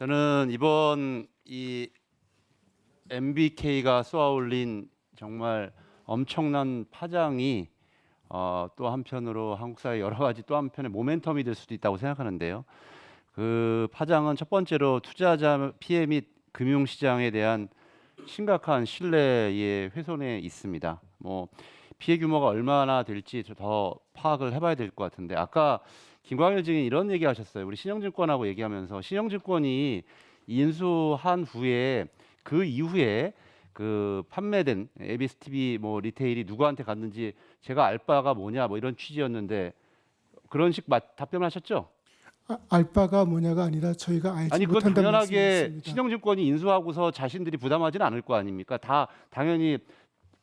저는 이번 이 MBK가 쏘아올린 정말 엄청난 파장이 또 한편으로 한국 사회 여러 가지 또 한편의 모멘텀이 될 수도 있다고 생각하는데요. 그 파장은 첫 번째로 투자자 피해 및 금융시장에 대한 심각한 신뢰의 훼손에 있습니다. 뭐 피해 규모가 얼마나 될지 더 파악을 해봐야 될 것 같은데 아까 김광일 증인 이런 얘기하셨어요. 우리 신영증권하고 얘기하면서 신영증권이 인수한 후에 그 이후에 그 판매된 에비스 TV 뭐 리테일이 누구한테 갔는지 제가 알 바가 뭐냐 뭐 이런 취지였는데 그런 식 답변하셨죠? 알바가 뭐냐가 아니라 저희가 알지 아니 그건 못한다는 당연하게 말씀이었습니다. 신영증권이 인수하고서 자신들이 부담하지는 않을 거 아닙니까? 다 당연히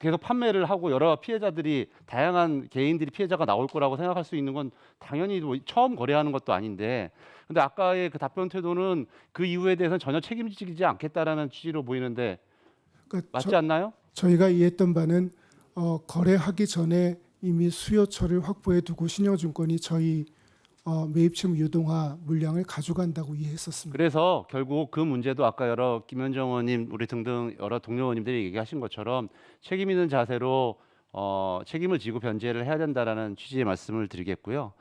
계속 판매를 하고 여러 피해자들이 다양한 개인들이 피해자가 나올 거라고 생각할 수 있는 건 당연히 뭐 처음 거래하는 것도 아닌데 근데 아까의 그 답변 태도는 그 이후에 대해서는 전혀 책임지지 않겠다라는 취지로 보이는데 그러니까 맞지 않나요? 저희가 이해했던 바는 거래하기 전에 이미 수요처를 확보해 두고 신영증권이 저희 매입채무 유동화 물량을 가져간다고 이해했었습니다. 그래서 결국 그 문제도 아까 여러 김현정 의원님 우리 등등 여러 동료 의원님들이 얘기하신 것처럼 책임 있는 자세로 책임을 지고 변제를 해야 된다라는 취지의 말씀을 드리겠고요.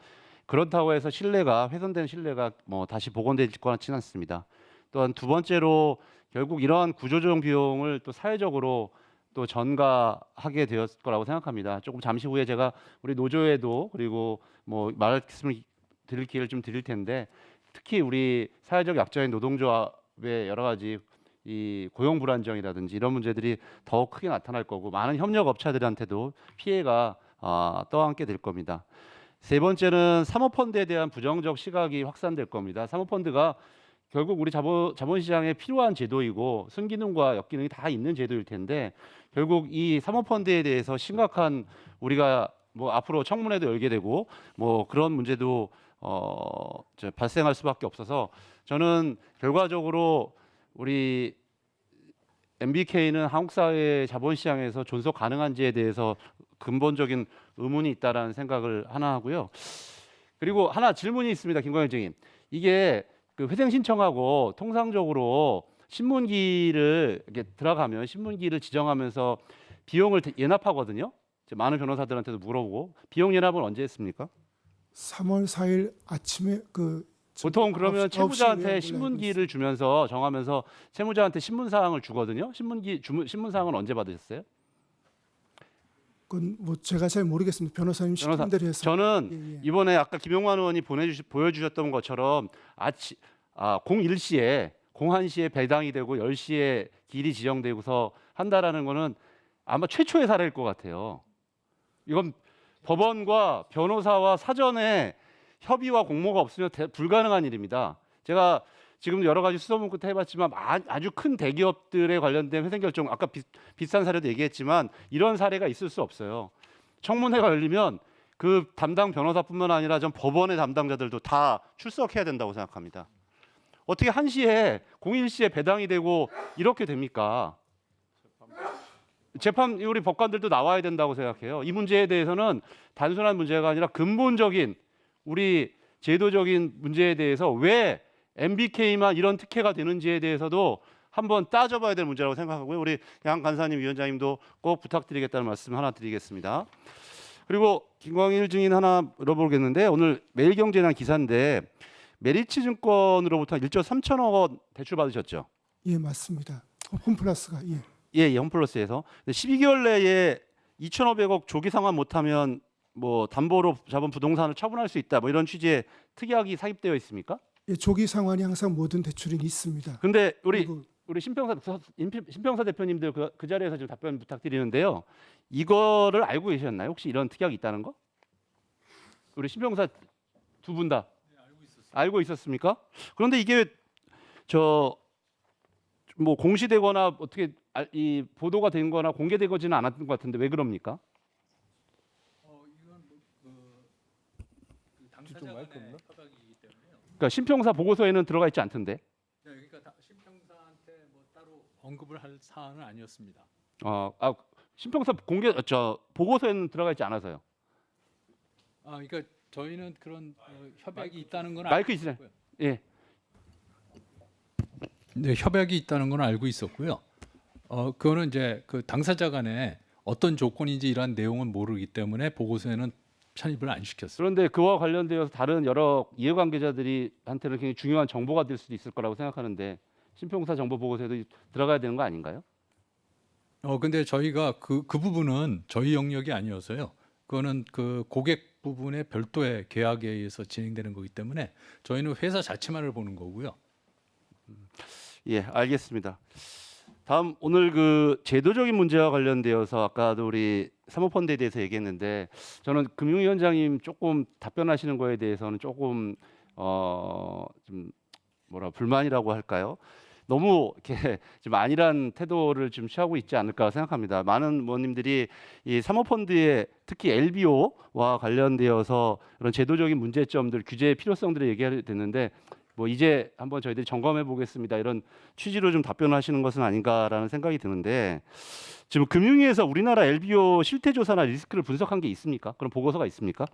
그렇다고 해서 신뢰가 훼손된 신뢰가 뭐 다시 복원될 것 같지는 않습니다. 또한 두 번째로 결국 이러한 구조조정 비용을 또 사회적으로 또 전가하게 되었을 거라고 생각합니다. 조금 잠시 후에 제가 우리 노조에도 그리고 뭐 말씀을 드릴 기회를 좀 드릴 텐데 특히 우리 사회적 약자인 노동조합의 여러 가지 이 고용 불안정이라든지 이런 문제들이 더 크게 나타날 거고 많은 협력업체들한테도 피해가 떠안게 될 겁니다. 세 번째는 사모펀드에 대한 부정적 시각이 확산될 겁니다. 사모펀드가 결국 우리 자본시장에 필요한 제도이고 순기능과 역기능이 다 있는 제도일 텐데 결국 이 사모펀드에 대해서 심각한 우리가 뭐 앞으로 청문회도 열게 되고 뭐 그런 문제도 발생할 수밖에 없어서 저는 결과적으로 우리 MBK는 한국 사회 자본시장에서 존속 가능한지에 대해서 근본적인 의문이 있다라는 생각을 하나 하고요. 그리고 하나 질문이 있습니다, 김광일 증인. 이게 그 회생 신청하고 통상적으로 신문기를 이렇게 들어가면 신문기를 지정하면서 비용을 예납하거든요. 많은 변호사들한테도 물어보고 비용 예납은 언제 했습니까? 3월 4일 아침에 보통 그러면 9시 채무자한테 이후에 신문기를 주면서 정하면서 채무자한테 신문 사항을 주거든요. 신문 사항은 언제 받으셨어요? 그건 뭐 제가 잘 모르겠습니다. 변호사님 시킨 대로 해서. 저는 이번에 아까 김용환 의원이 보여주셨던 것처럼 01시에 01시에 배당이 되고 10시에 길이 지정되고서 한다라는 거는 아마 최초의 사례일 것 같아요. 이건 법원과 변호사와 사전에 협의와 공모가 없으면 불가능한 일입니다. 제가 지금 여러 가지 수소문 끝에 해봤지만 아주 큰 대기업들에 관련된 회생 결정 아까 비슷한 사례도 얘기했지만 이런 사례가 있을 수 없어요. 청문회가 열리면 그 담당 변호사뿐만 아니라 전 법원의 담당자들도 다 출석해야 된다고 생각합니다. 어떻게 1시에 01시에 배당이 되고 이렇게 됩니까? 재판 우리 법관들도 나와야 된다고 생각해요. 이 문제에 대해서는 단순한 문제가 아니라 근본적인 우리 제도적인 문제에 대해서 왜 MBK만 이런 특혜가 되는지에 대해서도 한번 따져봐야 될 문제라고 생각하고요. 우리 양 간사님 위원장님도 꼭 부탁드리겠다는 말씀 하나 드리겠습니다. 그리고 김광일 증인 하나 물어보겠는데 오늘 매일경제라는 기사인데 메리츠 증권으로부터 1조 3천억 원 대출 받으셨죠? 예, 맞습니다. 홈플러스가 예, 홈플러스에서 12개월 내에 2,500억 조기 상환 못하면 뭐 담보로 잡은 부동산을 처분할 수 있다. 뭐 이런 취지의 특약이 삽입되어 있습니까? 예, 조기 상환이 항상 모든 대출이 있습니다. 근데 그리고 우리 신평사 대표님들 그 자리에서 좀 답변 부탁드리는데요. 이거를 알고 계셨나요? 혹시 이런 특약이 있다는 거? 우리 신평사 두 분 다 알고 있었습니까? 그런데 이게 뭐 공시되거나 어떻게 이 보도가 된 거나 공개되지는 않았던 것 같은데 왜 그럽니까? 이건 당사자 간의 협약이기 때문에요. 그러니까 신평사 보고서에는 들어가 있지 않던데. 네, 그러니까 신평사한테 뭐 따로 언급을 할 사안은 아니었습니다. 신평사 보고서에는 들어가 있지 않아서요. 그러니까 저희는 그런 협약이 있다는 건 마이크 알고 있으세요? 있고요. 예. 네, 협약이 있다는 건 알고 있었고요. 그거는 이제 그 당사자 간에 어떤 조건인지 이러한 내용은 모르기 때문에 보고서에는 편입을 안 시켰어요. 그런데 그와 관련되어서 다른 여러 이해관계자들이 한테는 굉장히 중요한 정보가 될 수도 있을 거라고 생각하는데 신평사 정보 보고서에도 들어가야 되는 거 아닌가요? 근데 저희가 그 부분은 저희 영역이 아니어서요. 그거는 그 고객 부분의 별도의 계약에 의해서 진행되는 거기 때문에 저희는 회사 자체만을 보는 거고요. 예, 알겠습니다. 다음 오늘 그 제도적인 문제와 관련되어서 아까도 우리 사모펀드에 대해서 얘기했는데 저는 금융위원장님 조금 답변하시는 거에 대해서는 조금 좀 뭐라 불만이라고 할까요? 너무 이렇게 좀 안일한 태도를 좀 취하고 있지 않을까 생각합니다. 많은 의원님들이 이 사모펀드의 특히 LBO와 관련되어서 그런 제도적인 문제점들, 규제의 필요성들을 얘기하게 됐는데 뭐 이제 한번 저희들이 점검해 보겠습니다. 이런 취지로 좀 답변하시는 것은 아닌가라는 생각이 드는데 지금 금융위에서 우리나라 LBO 실태 조사나 리스크를 분석한 게 있습니까? 그런 보고서가 있습니까?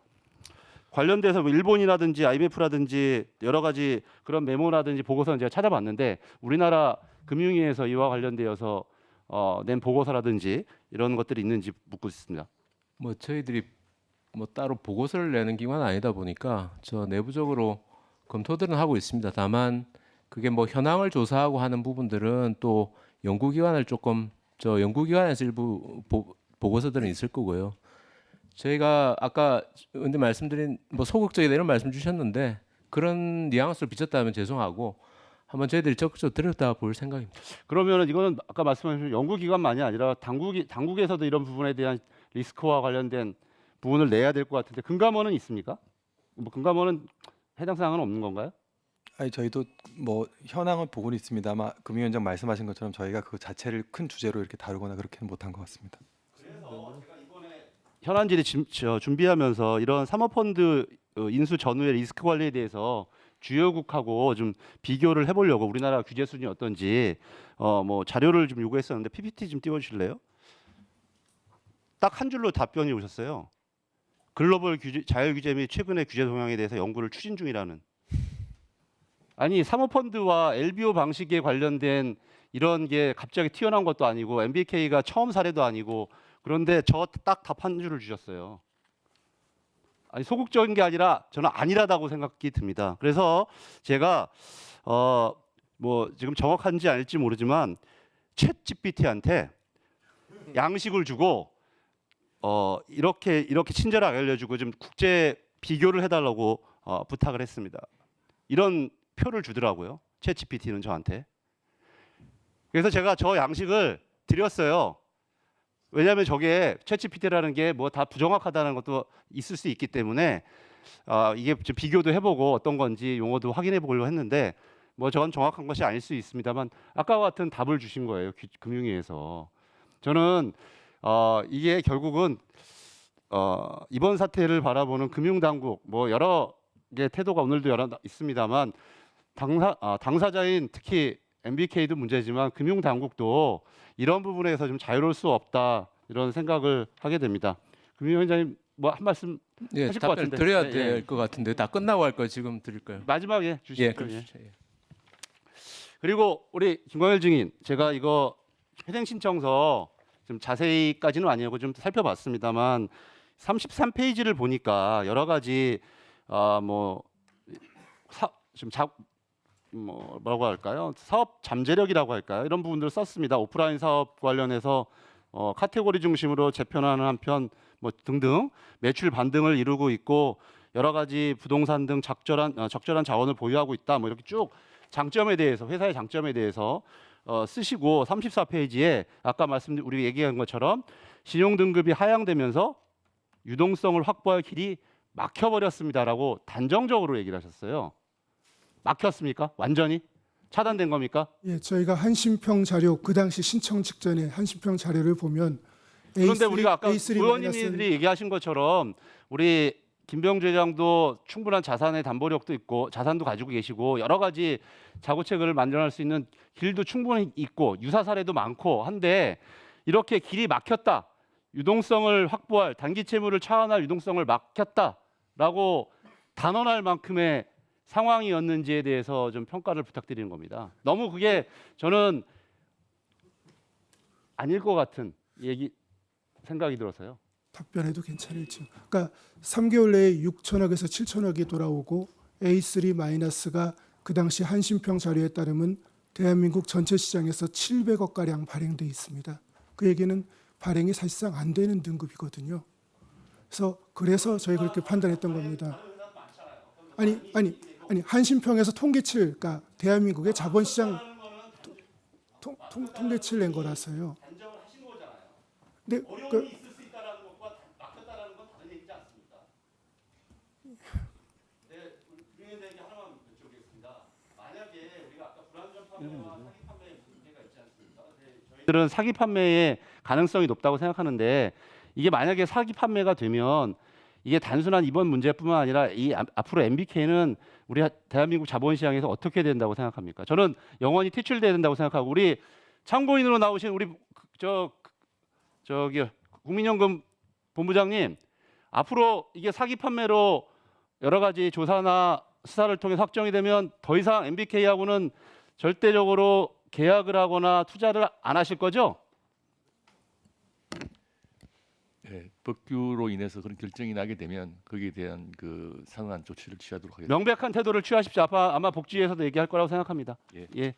관련돼서 뭐 일본이라든지 IMF라든지 여러 가지 그런 메모라든지 보고서는 제가 찾아봤는데 우리나라 금융위에서 이와 관련되어서 낸 보고서라든지 이런 것들이 있는지 묻고 있습니다. 뭐 저희들이 뭐 따로 보고서를 내는 기관은 아니다 보니까 저 내부적으로 검토들은 하고 있습니다. 다만 그게 뭐 현황을 조사하고 하는 부분들은 또 연구기관을 조금 저 연구기관에서 일부 보고서들은 있을 거고요. 저희가 아까 근데 말씀드린 뭐 소극적이다 이런 말씀 주셨는데 그런 뉘앙스를 비쳤다면 죄송하고 한번 저희들이 적극적으로 들여다 볼 생각입니다. 그러면은 이거는 아까 말씀하신 연구기관만이 아니라 당국에서도 이런 부분에 대한 리스크와 관련된 부분을 내야 될 것 같은데 금감원은 있습니까? 뭐 금감원은 해당 사항은 없는 건가요? 아니 저희도 뭐 현황은 보고는 있습니다만 금융위원장 말씀하신 것처럼 저희가 그 자체를 큰 주제로 이렇게 다루거나 그렇게는 못한 것 같습니다. 현안질이 준비하면서 이런 사모펀드 인수 전후의 리스크 관리에 대해서 주요국하고 좀 비교를 해보려고 우리나라 규제 수준이 어떤지 뭐 자료를 좀 요구했었는데 PPT 좀 띄워주실래요? 딱 한 줄로 답변이 오셨어요. 글로벌 자율 규제 및 최근의 규제 동향에 대해서 연구를 추진 중이라는. 아니 사모펀드와 LBO 방식에 관련된 이런 게 갑자기 튀어나온 것도 아니고 MBK가 처음 사례도 아니고 그런데 저 딱 답 한 줄을 주셨어요. 아니 소극적인 게 아니라 저는 안일하다고 생각이 듭니다. 그래서 제가 뭐 지금 정확한지 아닐지 모르지만 챗 GPT한테 양식을 주고 이렇게 친절하게 알려주고 좀 국제 비교를 해달라고 부탁을 했습니다. 이런 표를 주더라고요. 챗 GPT는 저한테. 그래서 제가 저 양식을 드렸어요. 왜냐하면 저게 챗GPT라는 게 뭐 다 부정확하다는 것도 있을 수 있기 때문에 이게 좀 비교도 해보고 어떤 건지 용어도 확인해 보려고 했는데 뭐 저건 정확한 것이 아닐 수 있습니다만 아까와 같은 답을 주신 거예요. 금융위에서. 저는 이게 결국은 이번 사태를 바라보는 금융당국 뭐 여러 개 태도가 오늘도 여러 있습니다만 당사자인 특히 MBK도 문제지만 금융당국도 이런 부분에서 좀 자유로울 수 없다 이런 생각을 하게 됩니다. 금융위원장님 뭐 한 말씀 예, 하실 것 답변 같은데. 드려야 예, 될 것 같은데 다 끝나고 할 거 지금 드릴까요? 마지막에 주시죠. 예, 그렇죠. 예. 그리고 우리 김광일 증인 제가 이거 회생 신청서 좀 자세히까지는 아니고 좀 살펴봤습니다만 33페이지를 보니까 여러 가지 뭐라고 할까요? 사업 잠재력이라고 할까요? 이런 부분들을 썼습니다. 오프라인 사업 관련해서 카테고리 중심으로 재편하는 한편 뭐 등등 매출 반등을 이루고 있고 여러 가지 부동산 등 적절한 자원을 보유하고 있다. 뭐 이렇게 쭉 장점에 대해서 회사의 장점에 대해서 쓰시고 34페이지에 아까 우리 얘기한 것처럼 신용 등급이 하향되면서 유동성을 확보할 길이 막혀버렸습니다라고 단정적으로 얘기를 하셨어요. 막혔습니까? 완전히 차단된 겁니까? 예, 저희가 한신평 자료 그 당시 신청 직전에 한신평 자료를 보면 그런데 우리가 아까 A3 의원님들이 얘기하신 것처럼 우리 김병주 회장도 충분한 자산의 담보력도 있고 자산도 가지고 계시고 여러 가지 자구책을 만들어낼 수 있는 길도 충분히 있고 유사 사례도 많고 한데 이렇게 길이 막혔다. 유동성을 확보할 단기 채무를 차환할 유동성을 막혔다라고 단언할 만큼의 상황이었는지에 대해서 좀 평가를 부탁드리는 겁니다. 너무 그게 저는 아닐 것 같은 생각이 들어서요. 답변해도 괜찮을지요. 그러니까 3개월 내에 6천억에서 7천억이 돌아오고 A3-가 그 당시 한신평 자료에 따르면 대한민국 전체 시장에서 700억 가량 발행돼 있습니다. 그 얘기는 발행이 사실상 안 되는 등급이거든요. 그래서 저희 그렇게 판단했던 겁니다. 아니 한신평에서 통계치를, 그러니까 대한민국의 자본시장 통계치를 낸 거라서요. 근데 저희들은 사기 판매의 가능성이 높다고 생각하는데 이게 만약에 사기 판매가 되면 이게 단순한 이번 문제뿐만 아니라 앞으로 MBK는 우리 대한민국 자본시장에서 어떻게 된다고 생각합니까? 저는 영원히 퇴출돼야 된다고 생각하고 우리 참고인으로 나오신 우리 저기 국민연금 본부장님 앞으로 이게 사기 판매로 여러 가지 조사나 수사를 통해 확정이 되면 더 이상 MBK하고는 절대적으로 계약을 하거나 투자를 안 하실 거죠? 네, 법규로 인해서 그런 결정이 나게 되면 거기에 대한 그 상응한 조치를 취하도록 하겠습니다. 명백한 태도를 취하십시오. 아마 복지에서도 얘기할 거라고 생각합니다. 예.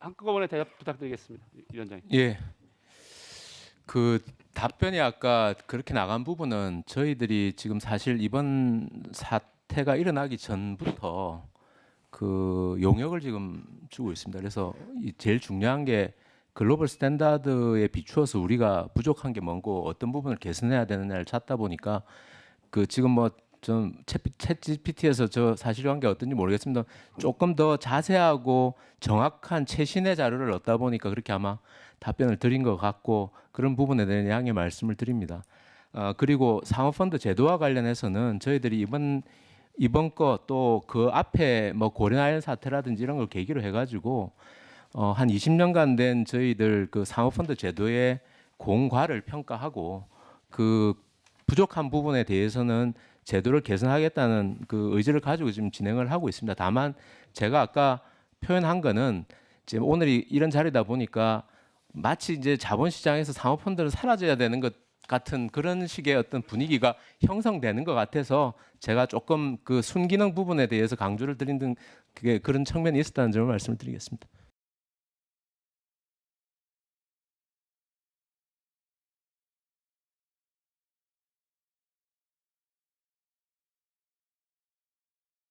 한꺼번에 대답 부탁드리겠습니다, 위원장님. 예. 그 답변이 아까 그렇게 나간 부분은 저희들이 지금 사실 이번 사태가 일어나기 전부터 그 용역을 지금 주고 있습니다. 그래서 제일 중요한 게 글로벌 스탠다드에 비추어서 우리가 부족한 게 뭔고 어떤 부분을 개선해야 되느냐를 찾다 보니까 그 지금 뭐 좀 챗GPT에서 저 사실관계 어떤지 모르겠습니다. 조금 더 자세하고 정확한 최신의 자료를 얻다 보니까 그렇게 아마 답변을 드린 것 같고 그런 부분에 대한 양해 말씀을 드립니다. 그리고 사모펀드 제도와 관련해서는 저희들이 이번 거 또 그 앞에 뭐 고려아연 사태라든지 이런 걸 계기로 해가지고 한 20년간 된 저희들 그 사모펀드 제도의 공과를 평가하고 그 부족한 부분에 대해서는 제도를 개선하겠다는 그 의지를 가지고 지금 진행을 하고 있습니다. 다만 제가 아까 표현한 거는 지금 오늘이 이런 자리다 보니까 마치 이제 자본시장에서 사모펀드는 사라져야 되는 것 같은 그런 식의 어떤 분위기가 형성되는 것 같아서 제가 조금 그 순기능 부분에 대해서 강조를 드린 등 그런 측면이 있었다는 점을 말씀을 드리겠습니다.